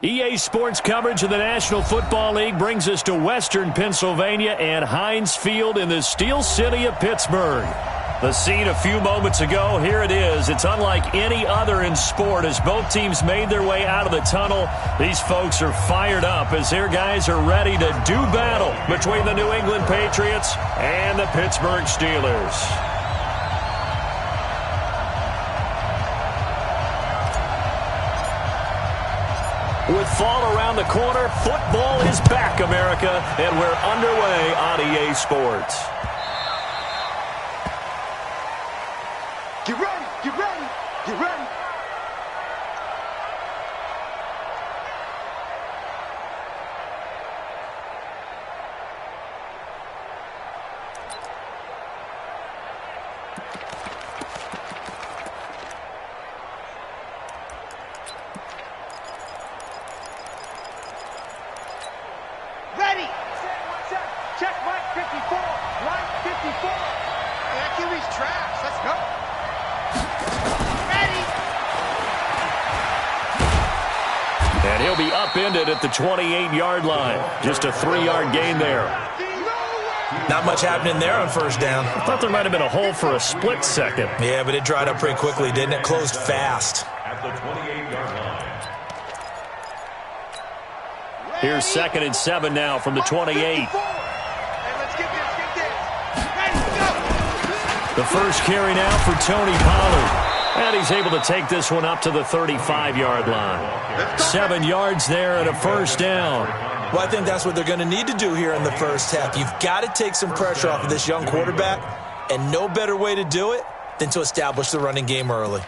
EA Sports coverage of the National Football League brings us to Western Pennsylvania and Heinz Field in the Steel City of Pittsburgh. The scene a few moments ago, here it is. It's unlike any other in sport as both teams made their way out of the tunnel. These folks are fired up as their guys are ready to do battle between the New England Patriots and the Pittsburgh Steelers. With fall around the corner, football is back, America, and we're underway on EA Sports. Get ready, get ready, get ready. Ready. Check right 54. Right 54. Man, that QB's trash. Let's go. Ready. And he'll be upended at the 28-yard line. Just a 3-yard gain there. Not much happening there on first down. I thought there might have been a hole for a split second. Yeah, but it dried up pretty quickly, didn't it? Closed fast. At the 28-yard line. Here's 2nd and 7 now from the 28. Hey, let's get this. Ready, go. The first carry now for Tony Pollard. And he's able to take this one up to the 35-yard line. 7 yards there and a first down. Well, I think that's what they're going to need to do here in the first half. You've got to take some pressure off of this young quarterback, and no better way to do it than to establish the running game early.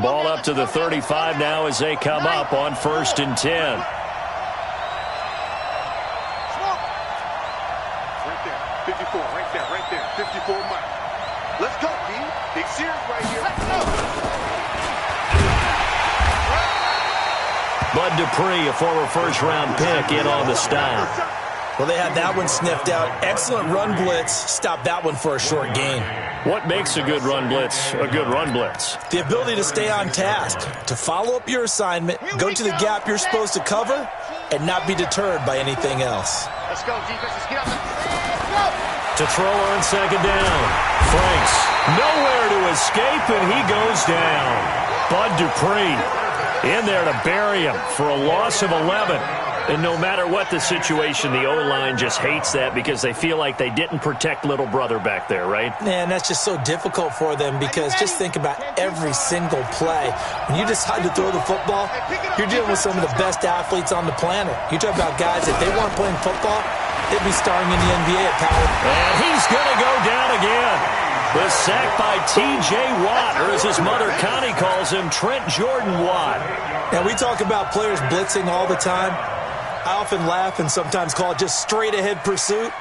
Ball up to the 35 now as they come up on 1st and 10. Right there, 54, right there, 54 miles. Let's go, D. Big series right here. Let's go. Bud Dupree, a former first-round pick, in on the stop. Well, they had that one sniffed out. Excellent run blitz. Stopped that one for a short gain. What makes a good run blitz a good run blitz? The ability to stay on task, to follow up your assignment, go to the gap you're supposed to cover, and not be deterred by anything else. Let's go, defense. Let's get up. Let's go. To throw on 2nd down. Franks nowhere to escape, and he goes down. Bud Dupree in there to bury him for a loss of 11. And no matter what the situation, the O-line just hates that because they feel like they didn't protect little brother back there, right? Man, that's just so difficult for them because just think about every single play. When you decide to throw the football, you're dealing with some of the best athletes on the planet. You talk about guys, if they weren't playing football, they'd be starring in the NBA at Power. And he's going to go down again. The sack by T.J. Watt, or as his mother Connie calls him, Trent Jordan Watt. Now, we talk about players blitzing all the time. I often laugh and sometimes call it just straight-ahead pursuit.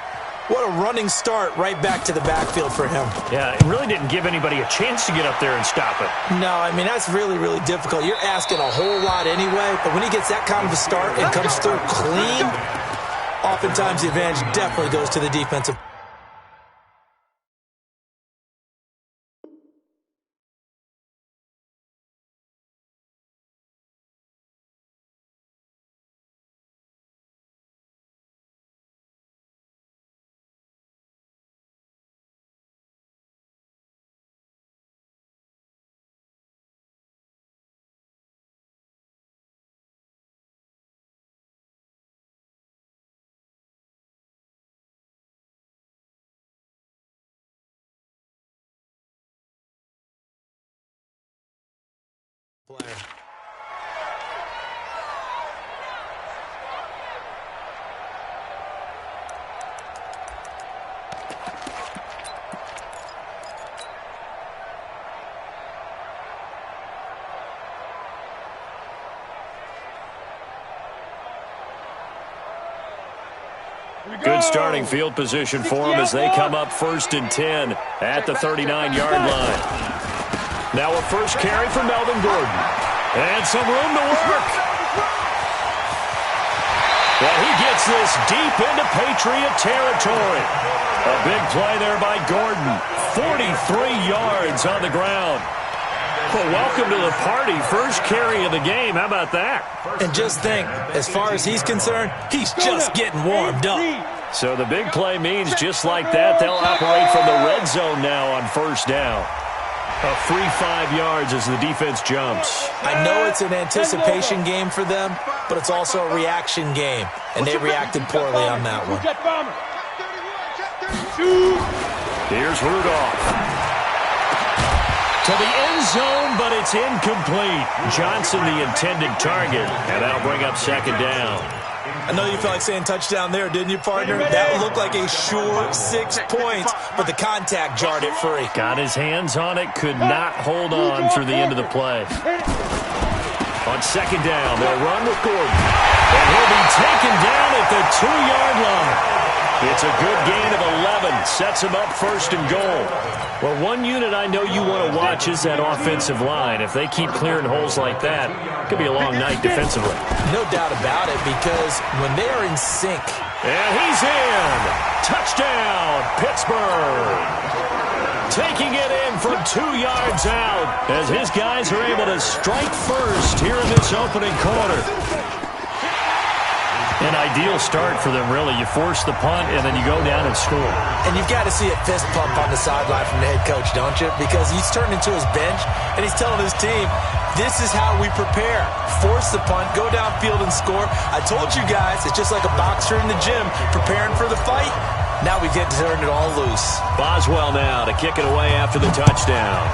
What a running start right back to the backfield for him. Yeah, it really didn't give anybody a chance to get up there and stop it. No, I mean, that's really, really difficult. You're asking a whole lot anyway, but when he gets that kind of a start and comes through clean, oftentimes the advantage definitely goes to the defensive. Player. Good starting field position for them as they come up 1st and 10 at the 39-yard line. Now a first carry for Melvin Gordon. And some room to work. Well, he gets this deep into Patriot territory. A big play there by Gordon. 43 yards on the ground. Well, welcome to the party. First carry of the game. How about that? And just think, as far as he's concerned, he's just getting warmed up. So the big play means just like that, they'll operate from the red zone now on first down. A free 5 yards as the defense jumps. I know it's an anticipation game for them, but it's also a reaction game, and they reacted poorly on that one. Here's Rudolph. To the end zone, but it's incomplete. Johnson the intended target, and that'll bring up second down. I know you felt like saying touchdown there, didn't you, partner? That looked like a sure 6 points, but the contact jarred it free. Got his hands on it, could not hold on through the end of the play. On second down, they'll run with Gordon. And he'll be taken down at the 2-yard line. It's a good gain of 11. Sets him up first and goal. Well, one unit I know you want to watch is that offensive line. If they keep clearing holes like that, it could be a long night defensively. No doubt about it, because when they are in sync. And he's in. Touchdown, Pittsburgh. Taking it in from 2 yards out as his guys are able to strike first here in this opening quarter. An ideal start for them, really. You force the punt, and then you go down and score. And you've got to see a fist pump on the sideline from the head coach, don't you? Because he's turned into his bench, and he's telling his team, this is how we prepare. Force the punt, go downfield and score. I told you guys, it's just like a boxer in the gym preparing for the fight. Now we get to turn it all loose. Boswell now to kick it away after the touchdown.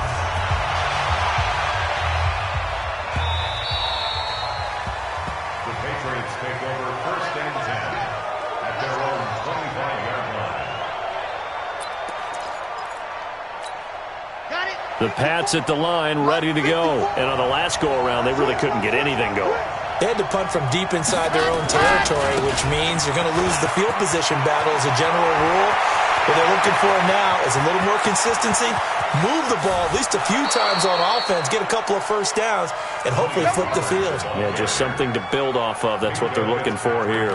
The Pats at the line, ready to go. And on the last go-around, they really couldn't get anything going. They had to punt from deep inside their own territory, which means you're going to lose the field position battle as a general rule. What they're looking for now is a little more consistency, move the ball at least a few times on offense, get a couple of first downs, and hopefully flip the field. Yeah, just something to build off of. That's what they're looking for here.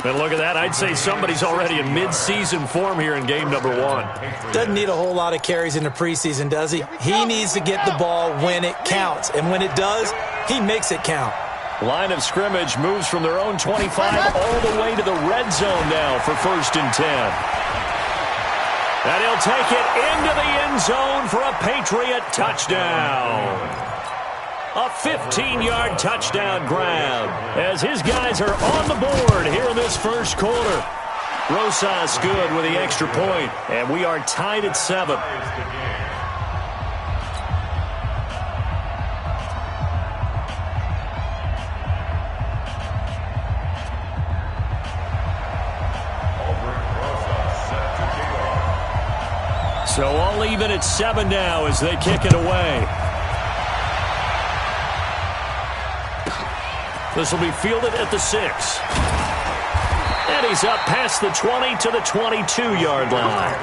And look at that. I'd say somebody's already in mid-season form here in game number 1. Doesn't need a whole lot of carries in the preseason, does he? He needs to get the ball when it counts. And when it does, he makes it count. Line of scrimmage moves from their own 25 all the way to the red zone now for 1st and 10. And he'll take it into the end zone for a Patriot touchdown. A 15-yard touchdown grab as his guys are on the board here in this first quarter. Rosas good with the extra point, and we are tied at 7. So all even at 7 now as they kick it away. This will be fielded at the 6. And he's up past the 20 to the 22-yard line.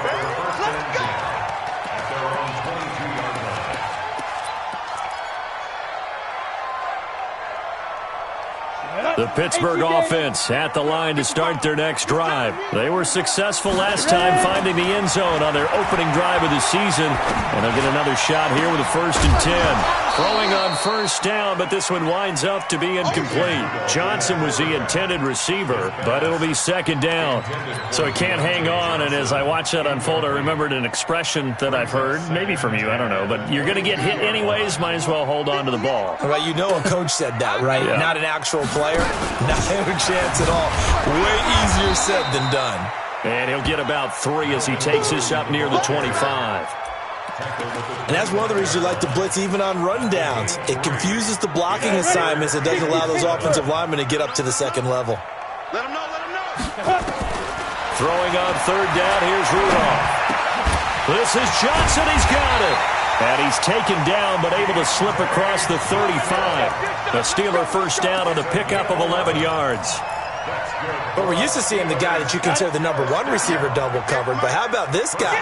The Pittsburgh offense at the line to start their next drive. They were successful last time finding the end zone on their opening drive of the season. And they'll get another shot here with a 1st and 10. Throwing on first down, but this one winds up to be incomplete. Johnson was the intended receiver, but it'll be 2nd down. So he can't hang on, and as I watch that unfold, I remembered an expression that I've heard, maybe from you, I don't know, but you're going to get hit anyways, might as well hold on to the ball. Well, you know a coach said that, right? Yeah. Not an actual player. Not a chance at all. Way easier said than done. And he'll get about 3 as he takes this up near the 25. And that's one of the reasons you like to blitz even on rundowns. It confuses the blocking assignments. It doesn't allow those offensive linemen to get up to the 2nd level. Let him know, let him know. Throwing on 3rd down, here's Rudolph. This is Johnson, he's got it. And he's taken down, but able to slip across the 35. The Steeler first down on a pickup of 11 yards. But we're used to seeing the guy that you consider the number 1 receiver double covered. But how about this guy?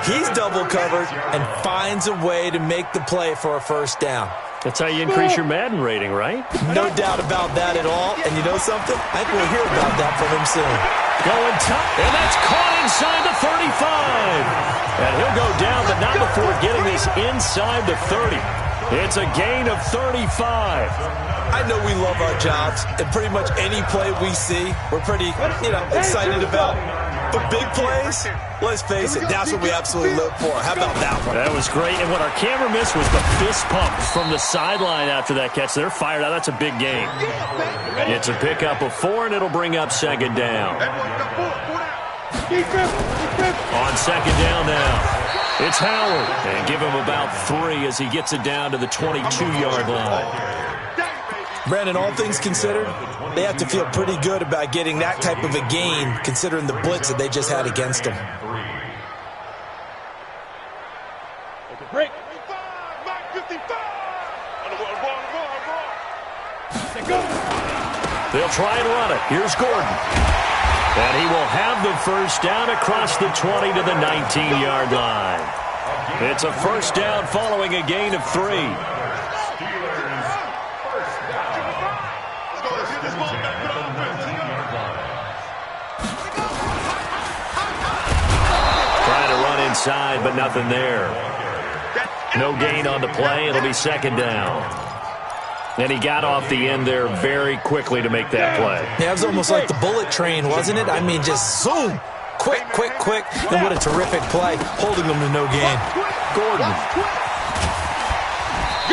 He's double covered and finds a way to make the play for a 1st down. That's how you increase your Madden rating, right? No doubt about that at all. And you know something? I think we'll hear about that from him soon. Going top, and that's caught inside the 35. And he'll go down, but not before getting this inside the 30. It's a gain of 35. I know we love our jobs, and pretty much any play we see, we're pretty, excited about. But big plays, let's face it, that's what we absolutely live for. How about that one? That was great, and what our camera missed was the fist pump from the sideline after that catch. They're fired out. That's a big game. It's a pickup of 4, and it'll bring up second down. On second down now, it's Howard. And give him about 3 as he gets it down to the 22-yard line. Brandon, all things considered, they have to feel pretty good about getting that type of a gain considering the blitz that they just had against them. Break. They'll try and run it. Here's Gordon. And he will have the first down across the 20 to the 19-yard line. It's a first down following a gain of 3. Inside, but nothing there. No gain on the play. It'll be second down. And he got off the end there very quickly to make that play. Yeah, it was almost like the bullet train, wasn't it? I mean, just zoom. Quick, quick, quick. And what a terrific play, holding them to no gain. Gordon.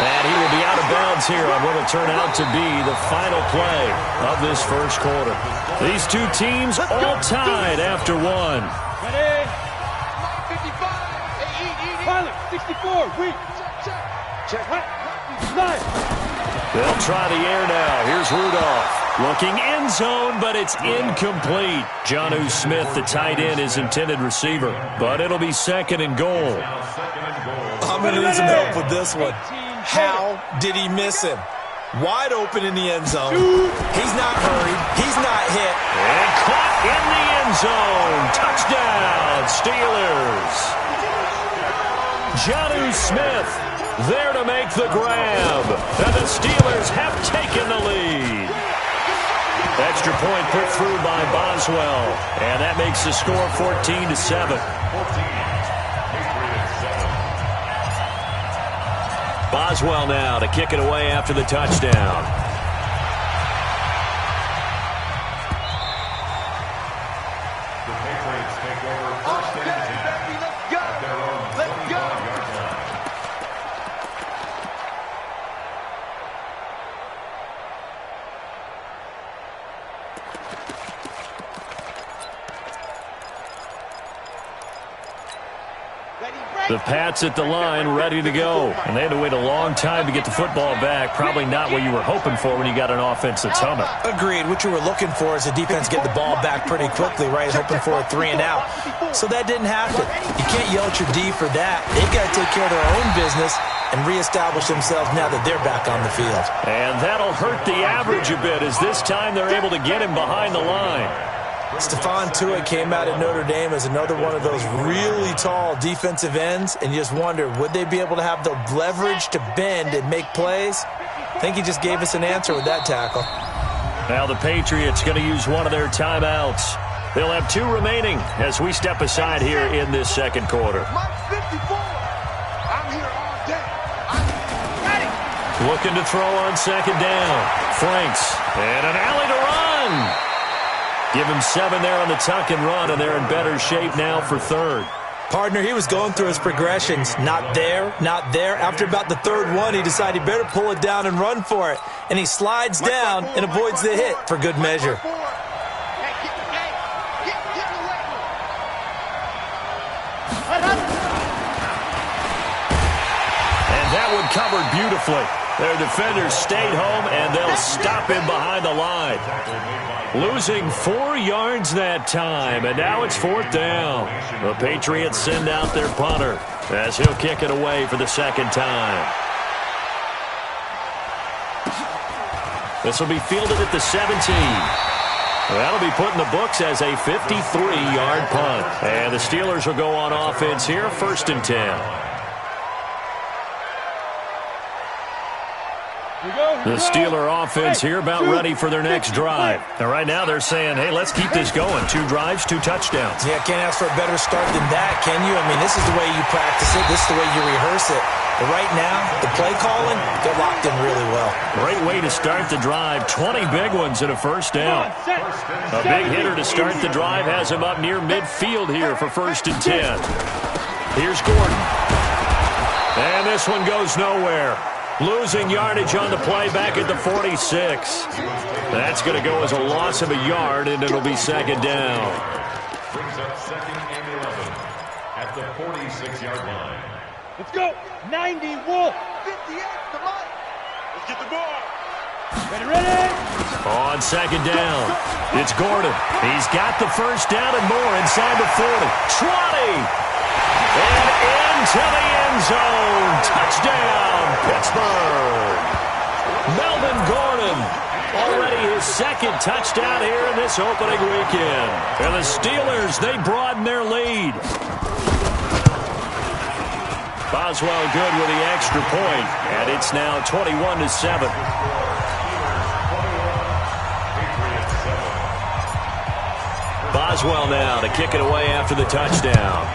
And he will be out of bounds here on what will turn out to be the final play of this first quarter. These two teams all tied after 1. Ready? 64, weak. Check. They'll try the air now. Here's Rudolph. Looking end zone, but it's incomplete. Jonnu Smith, the tight end, is intended receiver. But it'll be second and goal. I'm going to need some help with this one. How did he miss him? Wide open in the end zone. He's not hurried. He's not hit. And caught in the end zone. Touchdown, Steelers. Jonnu Smith there to make the grab. And the Steelers have taken the lead. Extra point put through by Boswell. And that makes the score 14-7. Boswell now to kick it away after the touchdown. The Pats at the line, ready to go. And they had to wait a long time to get the football back. Probably not what you were hoping for when you got an offense that's humming. Agreed. What you were looking for is the defense get the ball back pretty quickly, right? Hoping for a 3 and out. So that didn't happen. You can't yell at your D for that. They've got to take care of their own business and reestablish themselves now that they're back on the field. And that'll hurt the average a bit as this time they're able to get him behind the line. Stephon Tuitt came out of Notre Dame as another one of those really tall defensive ends, and you just wonder, would they be able to have the leverage to bend and make plays? I think he just gave us an answer with that tackle. Now the Patriots going to use one of their timeouts. They'll have 2 remaining as we step aside here in this second quarter. Looking to throw on second down. Franks, and an alley to run. Give him 7 there on the tuck and run, and they're in better shape now for third. Partner, he was going through his progressions. Not there, not there. After about the third one, he decided he better pull it down and run for it. And he slides down and avoids the hit for good measure. And that one covered beautifully. Their defenders stayed home, and they'll stop him behind the line. Losing 4 yards that time, and now it's 4th down. The Patriots send out their punter as he'll kick it away for the second time. This will be fielded at the 17. That'll be put in the books as a 53-yard punt. And the Steelers will go on offense here, 1st and 10. The Steeler offense here about ready for their next drive. And right now they're saying, hey, let's keep this going. 2 drives, 2 touchdowns. Yeah, can't ask for a better start than that, can you? I mean, this is the way you practice it. This is the way you rehearse it. But right now, the play calling, they're locked in really well. Great way to start the drive. 20 big ones and a first down. A big hitter to start the drive has him up near midfield here for 1st and 10. Here's Gordon. And this one goes nowhere. Losing yardage on the play back at the 46. That's going to go as a loss of a yard, and it'll be 2nd down. Brings up 2nd and 11 at the 46-yard line. Let's go. 90, Wolf. 58, come on. Let's get the ball. Ready. On 2nd down, it's Gordon. He's got the first down and more inside the 40. 20. And into the end zone. Touchdown, Pittsburgh. Melvin Gordon. Already his 2nd touchdown here in this opening weekend. And the Steelers, they broaden their lead. Boswell good with the extra point. And it's now 21-7. Boswell now to kick it away after the touchdown.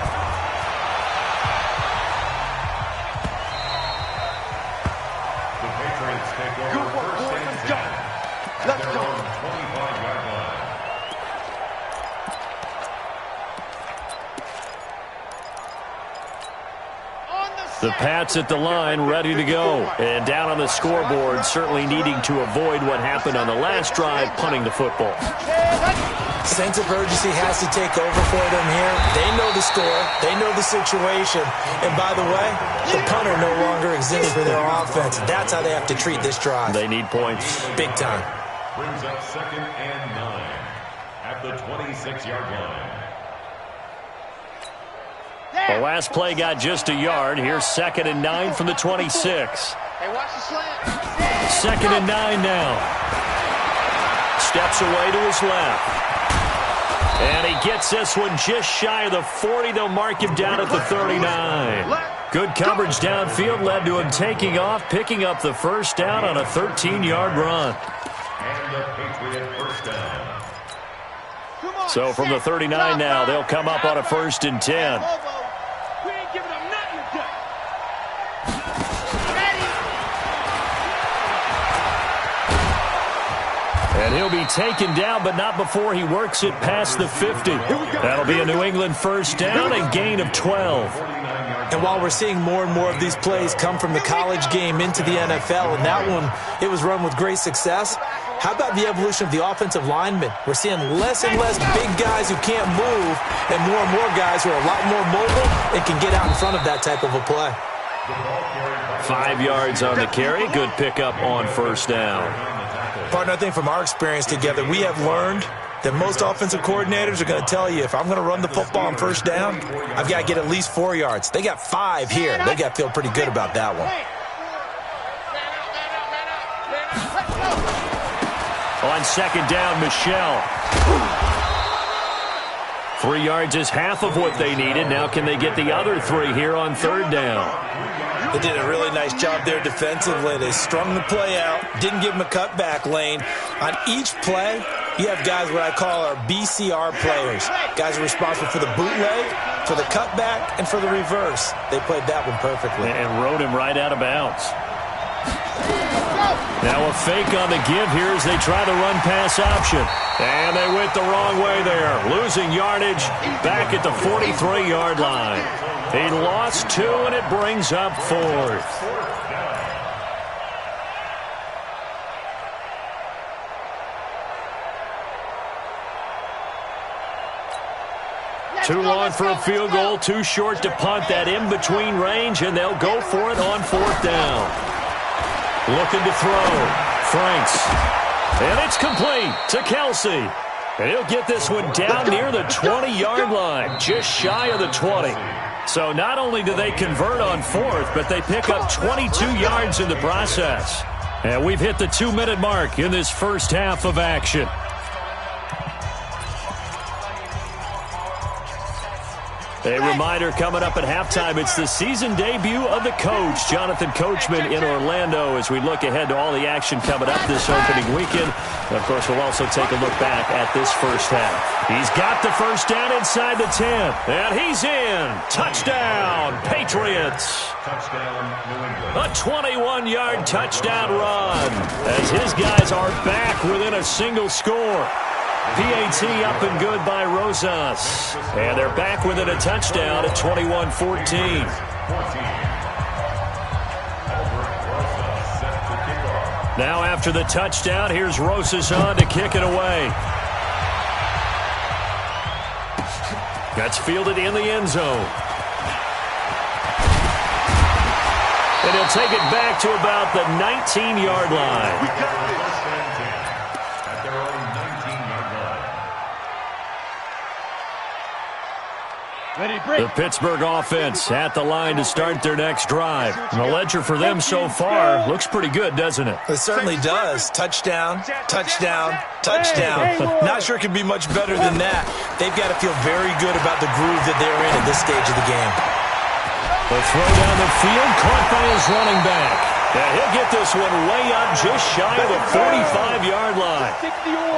The Pats at the line, ready to go. And down on the scoreboard, certainly needing to avoid what happened on the last drive, punting the football. Sense of urgency has to take over for them here. They know the score. They know the situation. And by the way, the punter no longer exists for their offense. That's how they have to treat this drive. They need points. Big time. Brings up 2nd and 9 at the 26-yard line. The last play got just a yard. Here's 2nd and 9 from the 26. Hey, watch the slant. 2nd and 9 now. Steps away to his left. And he gets this one just shy of the 40. They'll mark him down at the 39. Good coverage downfield led to him taking off, picking up the first down on a 13-yard run. And the Patriot first down. So from the 39 now, they'll come up on a 1st and 10. We ain't giving them nothing to do. And he'll be taken down, but not before he works it past the 50. That'll be a New England first down and gain of 12. And while we're seeing more and more of these plays come from the college game into the NFL, and that one, it was run with great success, how about the evolution of the offensive linemen? We're seeing less and less big guys who can't move and more guys who are a lot more mobile and can get out in front of that type of a play. 5 yards on the carry. Good pickup on first down. Partner, I think from our experience together, we have learned that most offensive coordinators are going to tell you, if I'm going to run the football on first down, I've got to get at least 4 yards. They got 5 here. They got to feel pretty good about that one. On 2nd down, Michelle. 3 yards is half of what they needed. Now can they get the other 3 here on 3rd down? They did a really nice job there defensively. They strung the play out, didn't give them a cutback lane. On each play, you have guys what I call our BCR players. Guys are responsible for the bootleg, for the cutback, and for the reverse. They played that one perfectly. And rode him right out of bounds. Now a fake on the give here as they try the run-pass option. And they went the wrong way there. Losing yardage back at the 43-yard line. He lost 2, and it brings up 4th. Too long for a field goal, too short to punt. That in-between range, and they'll go for it on 4th down. Looking to throw. Franks. And it's complete to Kelsey. And he'll get this one down near the 20-yard line, just shy of the 20. So not only do they convert on 4th, but they pick up 22 yards in the process. And we've hit the 2-minute mark in this first half of action. A reminder coming up at halftime, it's the season debut of the coach, Jonathan Coachman, in Orlando, as we look ahead to all the action coming up this opening weekend. And, of course, we'll also take a look back at this first half. He's got the first down inside the 10, and he's in. Touchdown, Patriots. Touchdown, New England. A 21-yard touchdown run, as his guys are back within a single score. PAT up and good by Rosas. And they're back within a touchdown at 21-14. Now after the touchdown, here's Rosas on to kick it away. That's fielded in the end zone. And he'll take it back to about the 19-yard line. The Pittsburgh offense at the line to start their next drive. And the ledger for them so far looks pretty good, doesn't it? It certainly does. Touchdown, touchdown, touchdown. Not sure it could be much better than that. They've got to feel very good about the groove that they're in at this stage of the game. The throw down the field, caught by his running back. And he'll get this one way up just shy of the 45-yard line.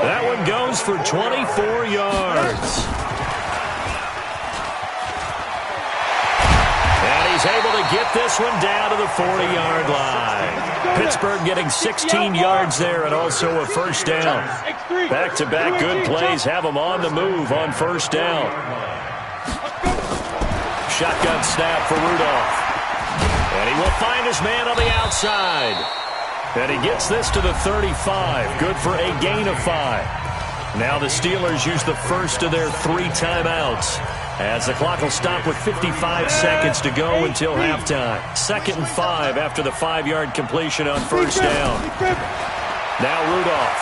That one goes for 24 yards. He's able to get this one down to the 40-yard line. Pittsburgh getting 16 yards there and also a first down. Back-to-back good plays have them on the move on first down. Shotgun snap for Rudolph. And he will find his man on the outside. And he gets this to the 35. Good for a gain of 5. Now the Steelers use the first of their 3 timeouts, as the clock will stop with 55 seconds to go until halftime. 2nd and 5 after the 5-yard completion on first down. Now Rudolph.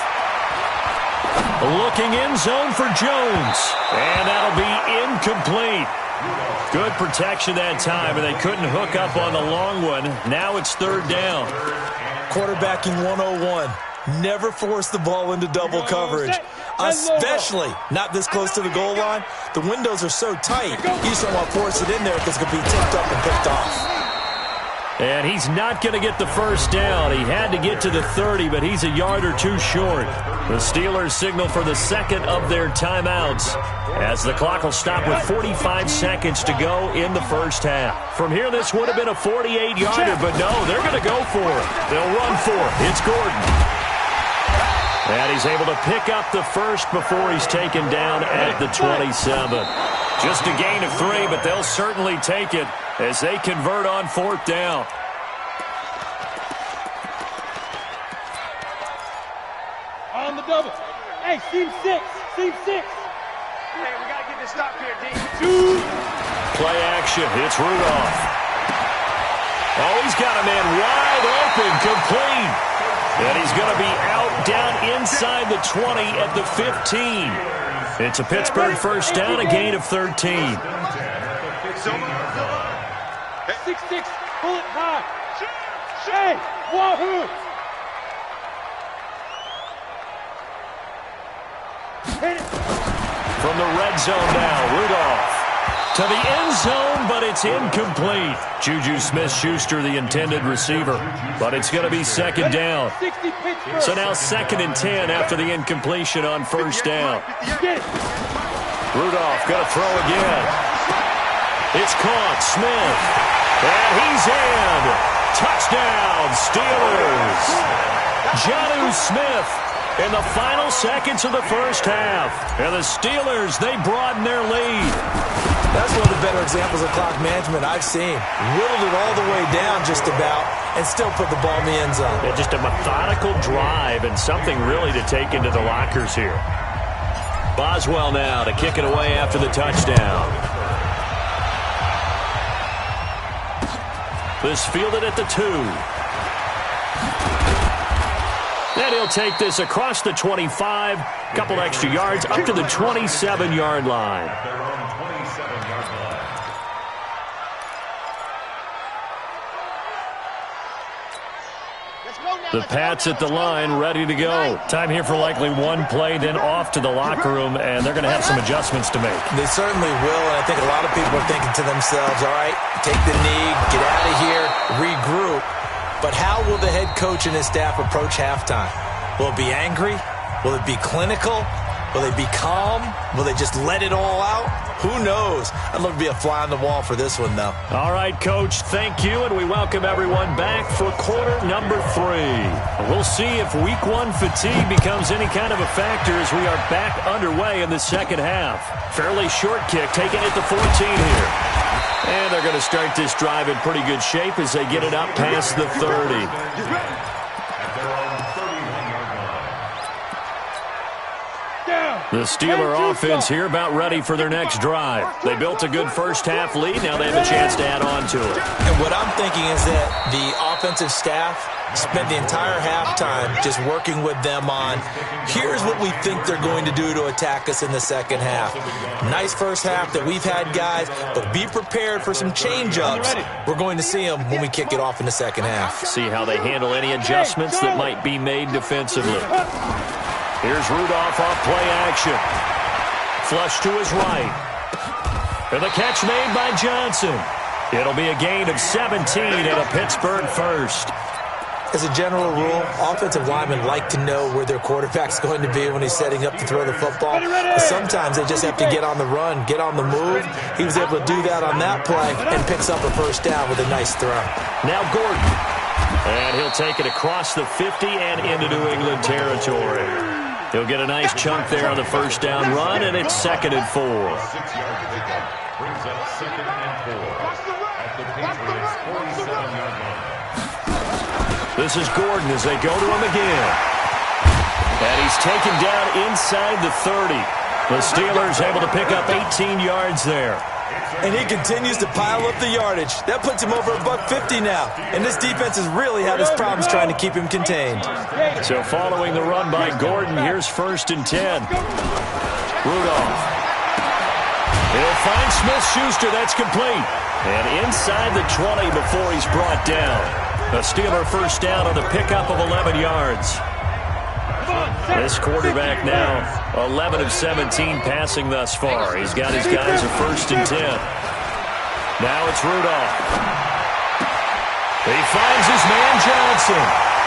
Looking in zone for Jones. And that'll be incomplete. Good protection that time, and they couldn't hook up on the long one. Now it's 3rd down. Quarterbacking 101. Never force the ball into double coverage, especially not this close to the goal line. The windows are so tight, you just don't want to force it in there because it could be tipped up and picked off. And he's not going to get the first down. He had to get to the 30, but he's a yard or 2 short. The Steelers signal for the 2nd of their timeouts, as the clock will stop with 45 seconds to go in the first half. From here, this would have been a 48-yarder, but no, they're going to go for it. They'll run for it. It's Gordon. And he's able to pick up the first before he's taken down at the 27. Just a gain of 3, but they'll certainly take it as they convert on 4th down. On the double. Hey, seam 6. Seam 6. Hey, we got to get this stop here, D. 2. Play action. It's Rudolph. Oh, he's got a man wide open, complete. And he's going to be out down inside the 20 at the 15. It's a Pittsburgh first down, a gain of 13. 6-6, pull it high. Hey, wahoo! Hit it. From the red zone now, Rudolph. To the end zone, but it's incomplete. Juju Smith-Schuster, the intended receiver. But it's going to be 2nd down. So now 2nd and 10 after the incompletion on first down. Rudolph going to throw again. It's caught. Smith. And he's in. Touchdown, Steelers. Jonnu Smith in the final seconds of the first half. And the Steelers, they broaden their lead. That's one of the better examples of clock management I've seen. Whittled it all the way down just about and still put the ball in the end zone. Yeah, just a methodical drive and something really to take into the lockers here. Boswell now to kick it away after the touchdown. This fielded at the 2. Then he'll take this across the 25, couple extra yards up to the 27-yard line. The Pats at the line, ready to go. Time here for likely one play, then off to the locker room, and they're going to have some adjustments to make. They certainly will, and I think a lot of people are thinking to themselves, all right, take the knee, get out of here, regroup. But how will the head coach and his staff approach halftime? Will it be angry? Will it be clinical? Will they be calm? Will they just let it all out? Who knows? I'd love to be a fly on the wall for this one, though. All right, Coach, thank you, and we welcome everyone back for quarter number 3. We'll see if week 1 fatigue becomes any kind of a factor as we are back underway in the second half. Fairly short kick, taking it to 14 here. And they're going to start this drive in pretty good shape as they get it up past the 30. The Steeler offense here about ready for their next drive. They built a good first-half lead. Now they have a chance to add on to it. And what I'm thinking is that the offensive staff spent the entire halftime just working with them on, here's what we think they're going to do to attack us in the second half. Nice first half that we've had, guys, but be prepared for some change-ups. We're going to see them when we kick it off in the second half. See how they handle any adjustments that might be made defensively. Here's Rudolph off play action. Flush to his right. And the catch made by Johnson. It'll be a gain of 17 and a Pittsburgh first. As a general rule, offensive linemen like to know where their quarterback's going to be when he's setting up to throw the football. But sometimes they just have to get on the run, get on the move. He was able to do that on that play and picks up a first down with a nice throw. Now Gordon. And he'll take it across the 50 and into New England territory. He'll get a nice chunk there on the first down run, and it's 2nd and 4. 6-yard pickup brings up 2nd and 4 at the Patriots' 47-yard line. This is Gordon as they go to him again. And he's taken down inside the 30. The Steelers able to pick up 18 yards there. And he continues to pile up the yardage. That puts him over $150 now. And this defense has really had his problems trying to keep him contained. So following the run by Gordon, here's 1st and 10. Rudolph. He'll find Smith-Schuster. That's complete. And inside the 20 before he's brought down. A Steeler first down on the pickup of 11 yards. This quarterback now 11 of 17 passing thus far. He's got his guys a 1st and 10. Now it's Rudolph. He finds his man Johnson.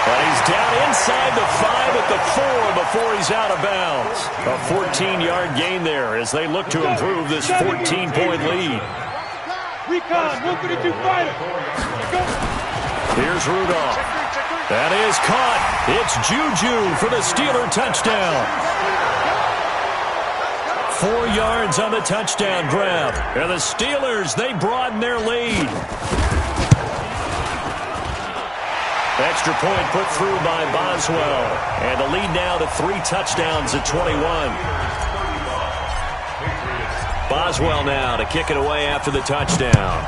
But he's down inside the 5 at the 4 before he's out of bounds. A 14-yard gain there as they look to improve this 14-point lead. Recon, 132 fighter. Here's Rudolph. That is caught. It's Juju for the Steeler touchdown. 4 yards on the touchdown grab. And the Steelers, they broaden their lead. Extra point put through by Boswell. And the lead now to 3 touchdowns at 21. Boswell now to kick it away after the touchdown.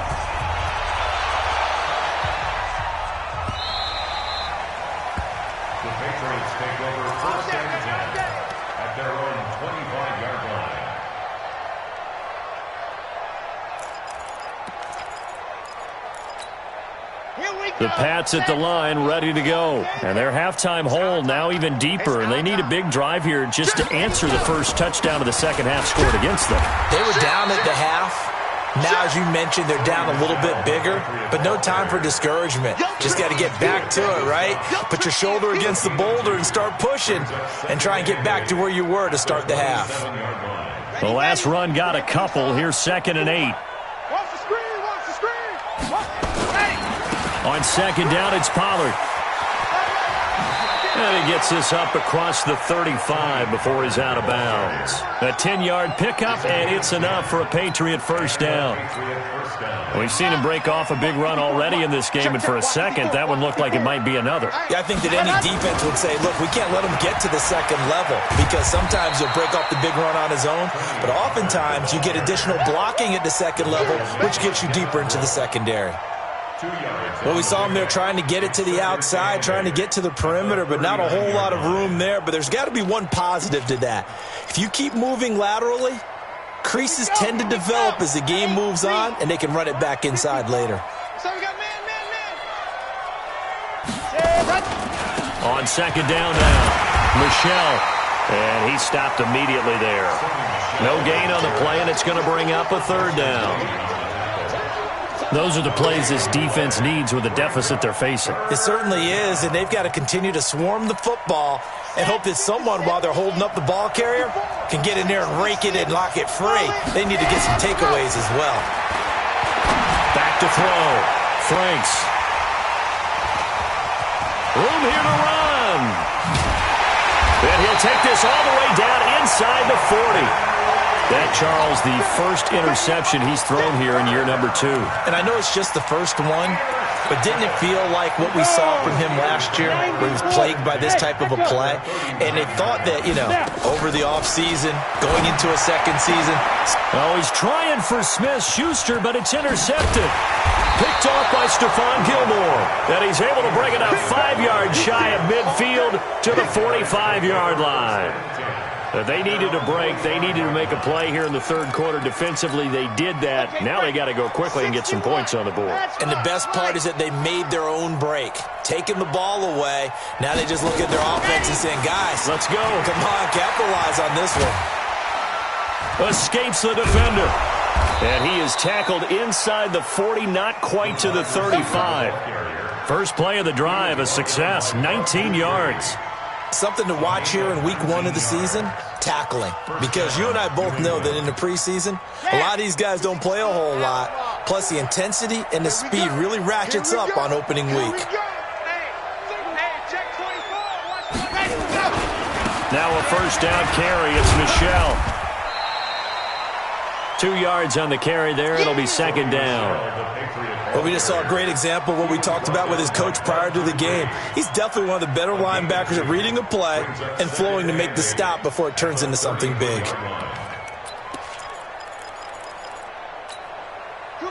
The Pats at the line, ready to go. And their halftime hole now even deeper, and they need a big drive here just to answer the first touchdown of the second half scored against them. They were down at the half. Now, as you mentioned, they're down a little bit bigger, but no time for discouragement. Just got to get back to it, right? Put your shoulder against the boulder and start pushing and try and get back to where you were to start the half. The last run got a couple. Here's 2nd and 8. Watch the screen, watch the screen. On 2nd down, it's Pollard. And he gets this up across the 35 before he's out of bounds. A 10-yard pickup, and it's enough for a Patriot first down. We've seen him break off a big run already in this game, and for a second, that one looked like it might be another. Yeah, I think that any defense would say, look, we can't let him get to the second level because sometimes he'll break off the big run on his own, but oftentimes you get additional blocking at the second level, which gets you deeper into the secondary. Well, we saw him there trying to get it to the outside, trying to get to the perimeter, but not a whole lot of room there. But there's got to be one positive to that. If you keep moving laterally, creases tend to develop as the game moves on, and they can run it back inside later. So we got man. On second down now, Michelle. And he stopped immediately there. No gain on the play, and it's going to bring up a third down. Those are the plays this defense needs with the deficit they're facing. It certainly is, and they've got to continue to swarm the football and hope that someone, while they're holding up the ball carrier, can get in there and rake it and lock it free. They need to get some takeaways as well. Back to throw. Franks. Room here to run. And he'll take this all the way down inside the 40. That, Charles, the first interception he's thrown here in year number 2. And I know it's just the first one, but didn't it feel like what we saw from him last year, where he was plagued by this type of a play? And they thought that, over the offseason, going into a second season. Oh, he's trying for Smith-Schuster, but it's intercepted. Picked off by Stephon Gilmore. And he's able to bring it up 5 yards shy of midfield to the 45-yard line. They needed a break. They needed to make a play here in the third quarter. Defensively, they did that. Now they got to go quickly and get some points on the board. And the best part is that they made their own break. Taking the ball away. Now they just look at their offense and saying, guys, let's go. Come on, capitalize on this one. Escapes the defender. And he is tackled inside the 40, not quite to the 35. First play of the drive, a success, 19 yards. Something to watch here in week 1 of the season, tackling. Because you and I both know that in the preseason, a lot of these guys don't play a whole lot. Plus the intensity and the speed really ratchets up on opening week. Now a first down carry, it's Michelle. 2 yards on the carry there, it'll be second down. Well, we just saw a great example of what we talked about with his coach prior to the game. He's definitely one of the better linebackers at reading a play and flowing to make the stop before it turns into something big.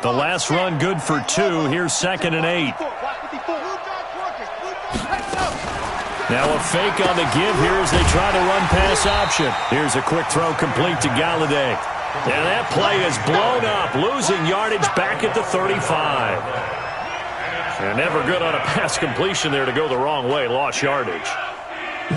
The last run good for 2. Here's 2nd and 8. Now a fake on the give here as they try to run pass option. Here's a quick throw complete to Galladay. And that play is blown up, losing yardage back at the 35. And never good on a pass completion there to go the wrong way, lost yardage.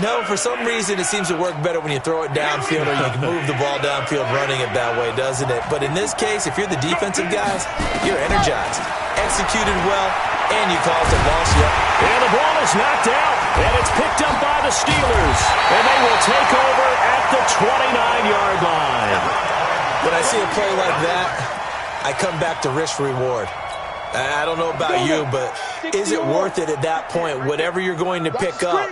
No, for some reason it seems to work better when you throw it downfield or you can move the ball downfield running it that way, doesn't it? But in this case, if you're the defensive guys, you're energized. Executed well, and you caused a loss. And the ball is knocked out, and it's picked up by the Steelers. And they will take over at the 29-yard line. When I see a play like that, I come back to risk-reward. I don't know about you, but is it worth it at that point, whatever you're going to pick up,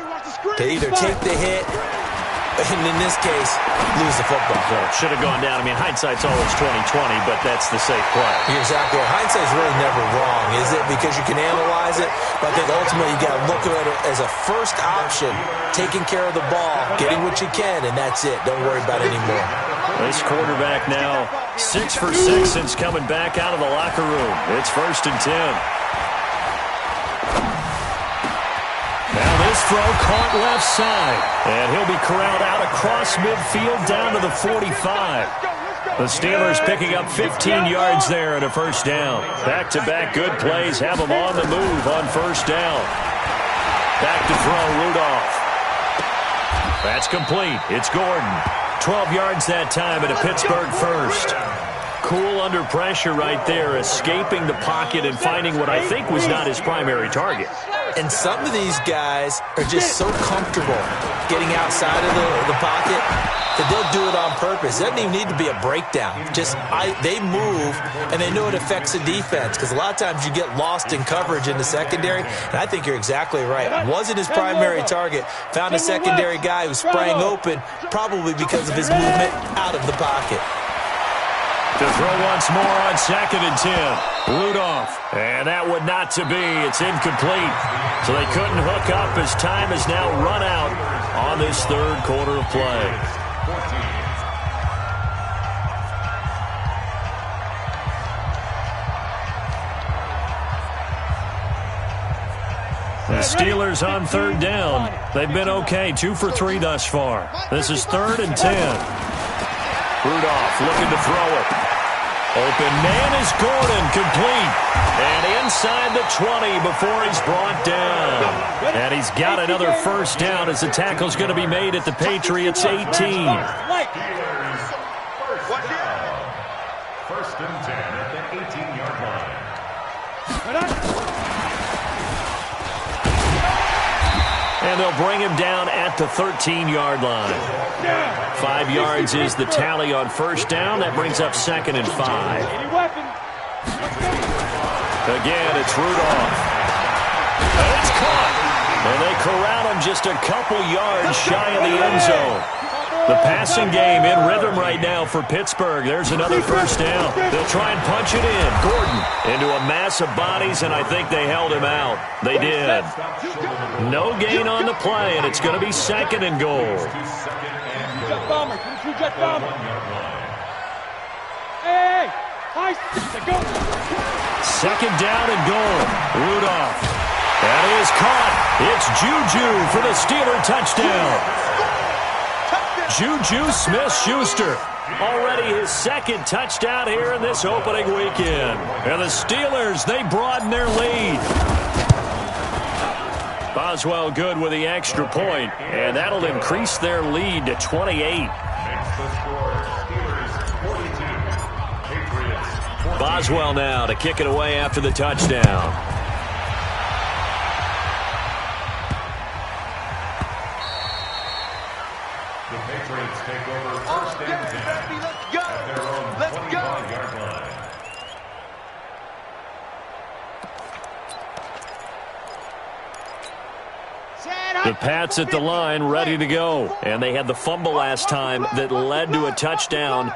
to either take the hit, and in this case, lose the football? Well, it should have gone down. I mean, hindsight's always 20/20, but that's the safe play. You're exactly right. Hindsight's really never wrong, is it? Because you can analyze it, but I think ultimately you got to look at it as a first option, taking care of the ball, getting what you can, and that's it. Don't worry about it anymore. This quarterback now 6 for 6 since coming back out of the locker room. It's 1st and 10. Now this throw caught left side. And he'll be corralled out across midfield down to the 45. The Steelers picking up 15 yards there and a first down. Back-to-back good plays have them on the move on first down. Back to throw, Rudolph. That's complete. It's Gordon. 12 yards that time and a Pittsburgh first. Cool under pressure right there, escaping the pocket and finding what I think was not his primary target. And some of these guys are just so comfortable getting outside of the pocket that they'll do it on purpose. It doesn't even need to be a breakdown. They move, and they know it affects the defense, because a lot of times you get lost in coverage in the secondary, and I think you're exactly right. Wasn't his primary target. Found a secondary guy who sprang open, probably because of his movement out of the pocket. To throw once more on 2nd and 10. Rudolph. And that would not to be. It's incomplete. So they couldn't hook up as time has now run out on this third quarter of play. The Steelers on third down. They've been okay. 2 for 3 thus far. This is 3rd and 10. Rudolph looking to throw it. Open man is Gordon, complete. And inside the 20 before he's brought down. And he's got another first down as the tackle's going to be made at the Patriots' 18. First and 10 at the 18-yard line. And they'll bring him down at the 13-yard line. 5 yards is the tally on first down. That brings up 2nd and 5. Again, it's Rudolph. And it's caught. And they corral him just a couple yards shy of the end zone. The passing game in rhythm right now for Pittsburgh. There's another first down. They'll try and punch it in. Gordon into a mass of bodies, and I think they held him out. They did. No gain on the play, and it's going to be 2nd and goal. Second down and goal. Rudolph. That is caught. It's Juju for the Steeler touchdown. Juju Smith-Schuster, already his 2nd touchdown here in this opening weekend. And the Steelers, they broaden their lead. Boswell good with the extra point, and that'll increase their lead to 28. Boswell now to kick it away after the touchdown. Take over first and 10 at their own 25-yard line. The Pats at the line ready to go. And they had the fumble last time that led to a touchdown.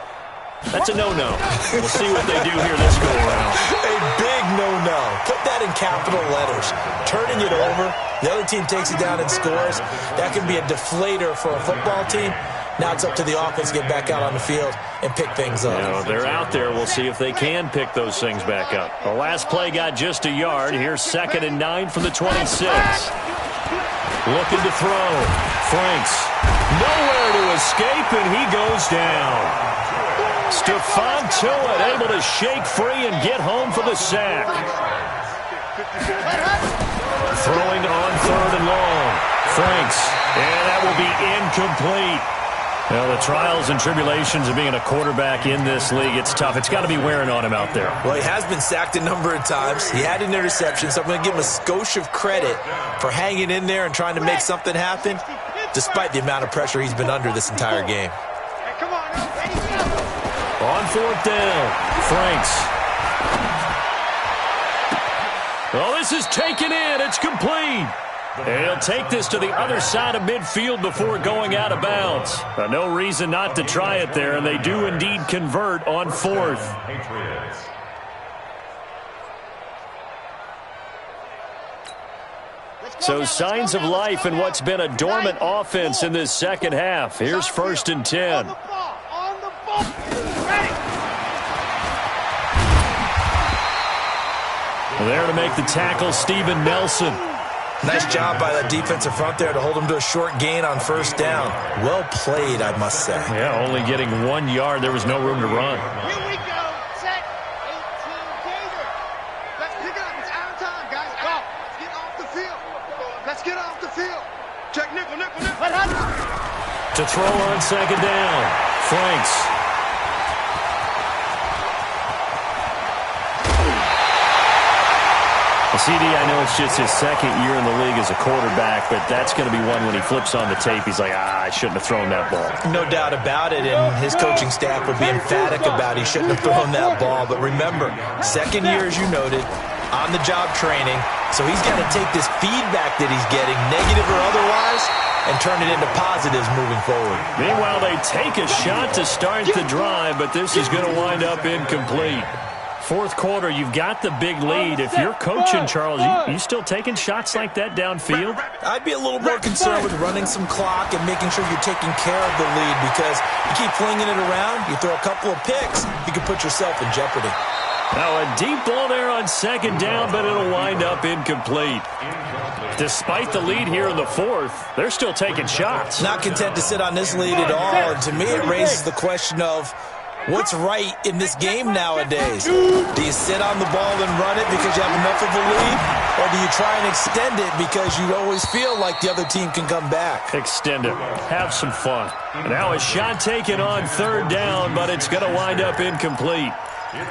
That's a no-no. We'll see what they do here this go-around. A big no-no. Put that in capital letters. Turning it over, the other team takes it down and scores. That can be a deflator for a football team. Now it's up to the offense to get back out on the field and pick things up. You know, they're out there. We'll see if they can pick those things back up. The last play got just a yard. Here's 2nd and 9 from the 26. Looking to throw. Franks. Nowhere to escape, and he goes down. Stephon Tuitt able to shake free and get home for the sack. Throwing on 3rd and long. Franks. And that will be incomplete. Well, the trials and tribulations of being a quarterback in this league, it's tough. It's got to be wearing on him out there. Well, he has been sacked a number of times. He had an interception, so I'm going to give him a skosh of credit for hanging in there and trying to make something happen, despite the amount of pressure he's been under this entire game. On 4th down, Franks. Oh, this is taken in. It's complete. And he'll take this to the other side of midfield before going out of bounds. No reason not to try it there, and they do indeed convert on 4th. So signs of life in what's been a dormant offense in this second half. Here's 1st and 10. There to make the tackle, Steven Nelson. Nice job by that defensive front there to hold him to a short gain on 1st down. Well played, I must say. Yeah, only getting 1 yard. There was no room to run. Here we go. Set. 18 Gator. Let's pick it up. It's out of time, guys. Go. Let's get off the field. Let's get off the field. Check nickel. To throw on 2nd down. Franks. CD, I know it's just his 2nd year in the league as a quarterback, but that's going to be one when he flips on the tape, he's like, I shouldn't have thrown that ball. No doubt about it, and his coaching staff would be emphatic about he shouldn't have thrown that ball. But remember, 2nd year, as you noted, on-the-job training, so he's got to take this feedback that he's getting, negative or otherwise, and turn it into positives moving forward. Meanwhile, they take a shot to start the drive, but this is going to wind up incomplete. 4th quarter, you've got the big lead. If you're coaching, Charles, you still taking shots like that downfield? I'd be a little more concerned with running some clock and making sure you're taking care of the lead, because you keep flinging it around, you throw a couple of picks, you can put yourself in jeopardy. Now a deep ball there on 2nd down, but it'll wind up incomplete. Despite the lead here in the 4th, they're still taking shots. Not content to sit on this lead at all, and to me it raises the question of, What's right in this game nowadays? Do you sit on the ball and run it because you have enough of a lead? Or do you try and extend it because you always feel like the other team can come back? Extend it. Have some fun. And now a shot taken on third down, but it's going to wind up incomplete.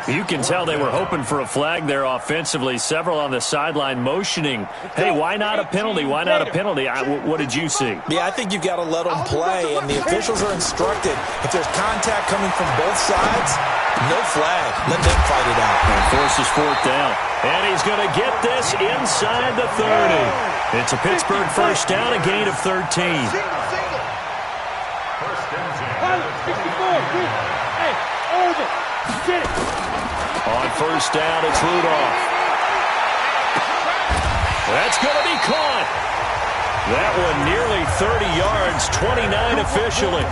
You can tell they were hoping for a flag there offensively. Several on the sideline motioning, hey, why not a penalty? Why not a penalty? What did you see? Yeah, I think you've got to let them play, and the officials are instructed. If there's contact coming from both sides, no flag. Let them fight it out. And forces fourth down. And he's going to get this inside the 30. It's a Pittsburgh first down, a gain of 13. Single. Pilot, 64, good. Hey, over. Get it. On first down, it's Rudolph. That's going to be caught. That one nearly 30 yards, 29 officially.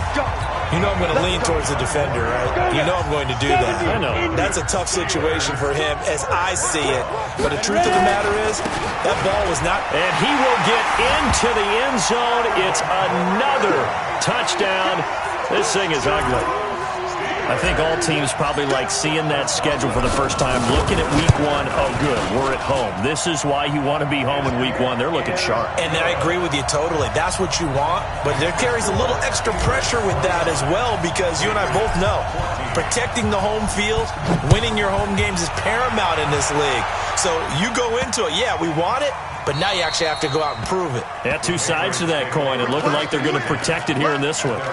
You know I'm going to lean towards the defender, right? You know I'm going to do that. I know. That's a tough situation for him as I see it. But the truth of the matter is, that ball was not... And he will get into the end zone. It's another touchdown. This thing is ugly. I think all teams probably like seeing that schedule for the first time, looking at week one. Oh, good, we're at home. This is why you want to be home in week one. They're looking sharp. And I agree with you totally. That's what you want. But there carries a little extra pressure with that as well, because you and I both know protecting the home field, winning your home games is paramount in this league. So you go into it, yeah, we want it, but now you actually have to go out and prove it. Yeah, two sides to that coin, and looking like they're going to protect it here in this one.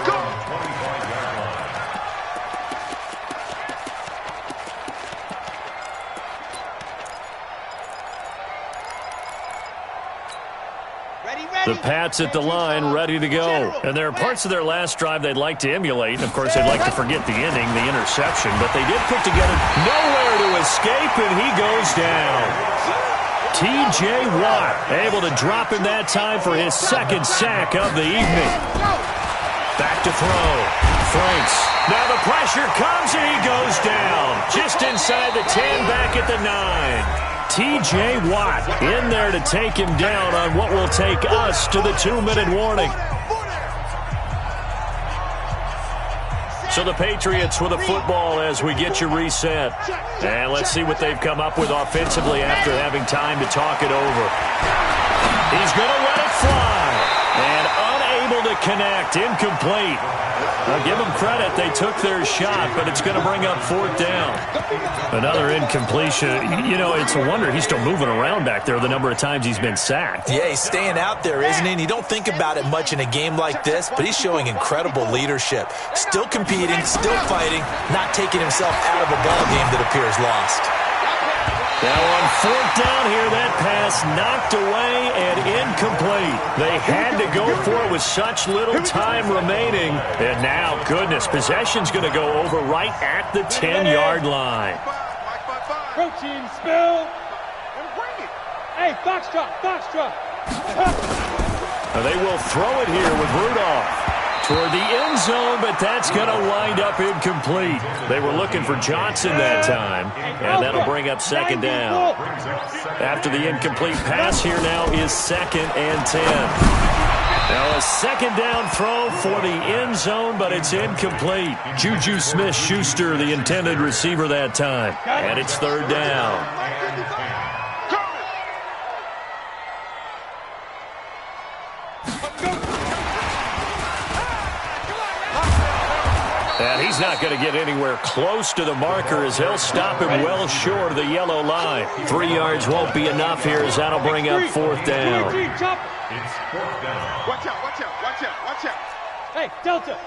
The Pats at the line, ready to go. And there are parts of their last drive they'd like to emulate. And, of course, they'd like to forget the ending, the interception. But they did put together nowhere to escape, and he goes down. T.J. Watt able to drop him that time for his second sack of the evening. Back to throw. Franks. Now the pressure comes, and he goes down. Just inside the 10, back at the 9. T.J. Watt in there to take him down on what will take us to the 2-minute warning. So the Patriots with the football as we get you reset. And let's see what they've come up with offensively after having time to talk it over. He's going to let it fly. And unable to connect. Incomplete. I'll give them credit. They took their shot, but it's going to bring up fourth down. Another incompletion. You know, it's a wonder he's still moving around back there the number of times he's been sacked. Yeah, he's staying out there, isn't he? And you don't think about it much in a game like this, but he's showing incredible leadership. Still competing, still fighting, not taking himself out of a ball game that appears lost. Now on fourth down here, that pass knocked away and incomplete. They had to go for it with such little time remaining. And now, goodness, possession's going to go over right at the 10-yard line. Protein spill. Hey, Foxtrot, Foxtrot. Now they will throw it here with Rudolph toward the end zone, but that's going to wind up incomplete. They were looking for Johnson that time, and that'll bring up second down. After the incomplete pass, here now is 2nd and 10. Now a second down throw for the end zone, but it's incomplete. Juju Smith-Schuster, the intended receiver that time, and it's 3rd down. And he's not going to get anywhere close to the marker as he'll stop him well short of the yellow line. 3 yards won't be enough here as that'll bring up 4th down. It's 4th down. Watch out, watch out, watch out, watch out. Hey, Delta.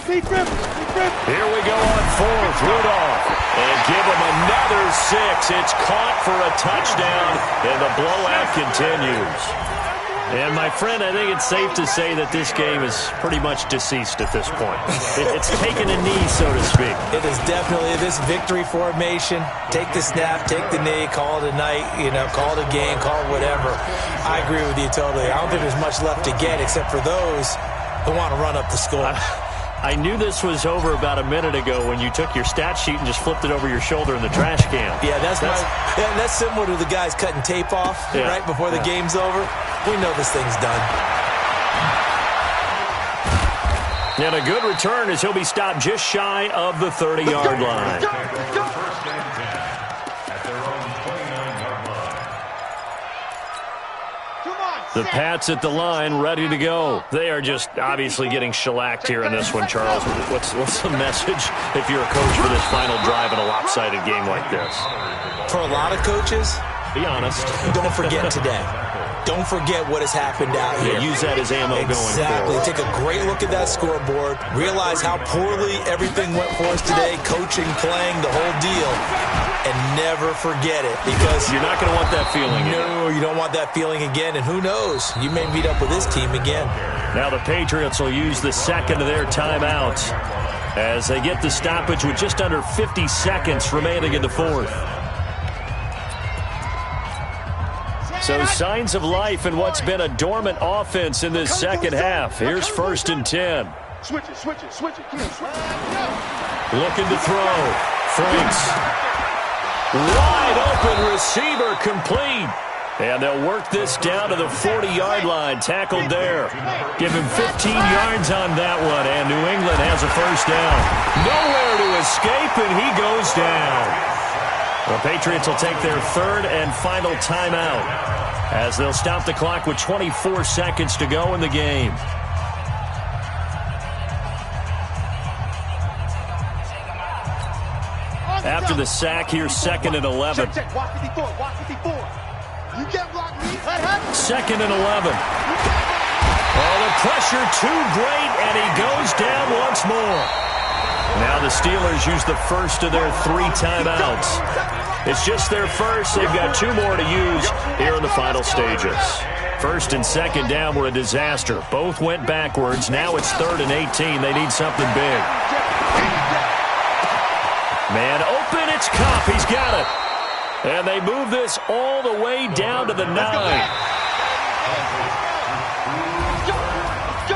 Deep rip, deep rip. Here we go on 4th. Rudolph. And give him another 6. It's caught for a touchdown, and the blowout continues. And, my friend, I think it's safe to say that this game is pretty much deceased at this point. It's taken a knee, so to speak. It is definitely this victory formation. Take the snap, take the knee, call it a night, call it a game, call it whatever. I agree with you totally. I don't think there's much left to get except for those who want to run up the score. I knew this was over about a minute ago when you took your stat sheet and just flipped it over your shoulder in the trash can. Yeah, that's similar to the guys cutting tape off right before the game's over. We know this thing's done. And a good return as he'll be stopped just shy of the 30-yard line. First and 10 at their own 29-yard line. The Pats at the line, ready to go. They are just obviously getting shellacked here in this one, Charles. What's the message if you're a coach for this final drive in a lopsided game like this? For a lot of coaches, be honest. Don't forget today. Don't forget what has happened out here. Use that as ammo going forward. Take a great look at that scoreboard. Realize how poorly everything went for us today. Coaching, playing, the whole deal. And never forget it. Because you're not going to want that feeling again. No, you don't want that feeling again. And who knows? You may meet up with this team again. Now the Patriots will use the second of their timeouts as they get the stoppage with just under 50 seconds remaining in the fourth. So signs of life in what's been a dormant offense in this second half. Here's 1st and 10. Switch it. Looking to throw. Franks. Wide open receiver complete. And they'll work this down to the 40-yard line. Tackled there. Give him 15 yards on that one. And New England has a first down. Nowhere to escape, and he goes down. The Patriots will take their third and final timeout as they'll stop the clock with 24 seconds to go in the game. After the sack, here's 2nd and 11. Walk 54. You can't block me. 2nd and 11. Oh, the pressure too great, and he goes down once more. Now the Steelers use the first of their 3 timeouts. It's just their first. They've got 2 more to use here in the final stages. 1st and 2nd down were a disaster. Both went backwards. Now it's 3rd and 18. They need something big. Man open, it's Cup. He's got it. And they move this all the way down to the 9.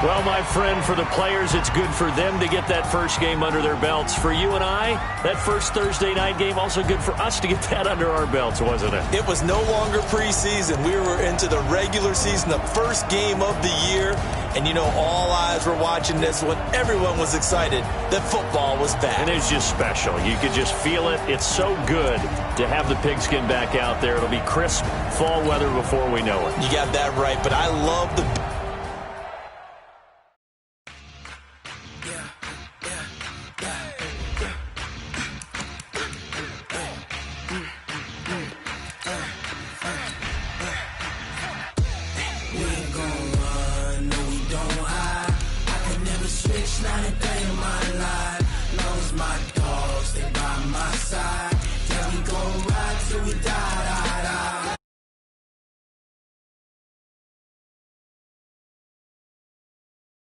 Well, my friend, for the players, it's good for them to get that first game under their belts. For you and I, that first Thursday night game, also good for us to get that under our belts, wasn't it? It was no longer preseason. We were into the regular season, the first game of the year. And, you know, all eyes were watching this one. Everyone was excited that football was back. And it's just special. You could just feel it. It's so good to have the pigskin back out there. It'll be crisp fall weather before we know it. You got that right. But I love the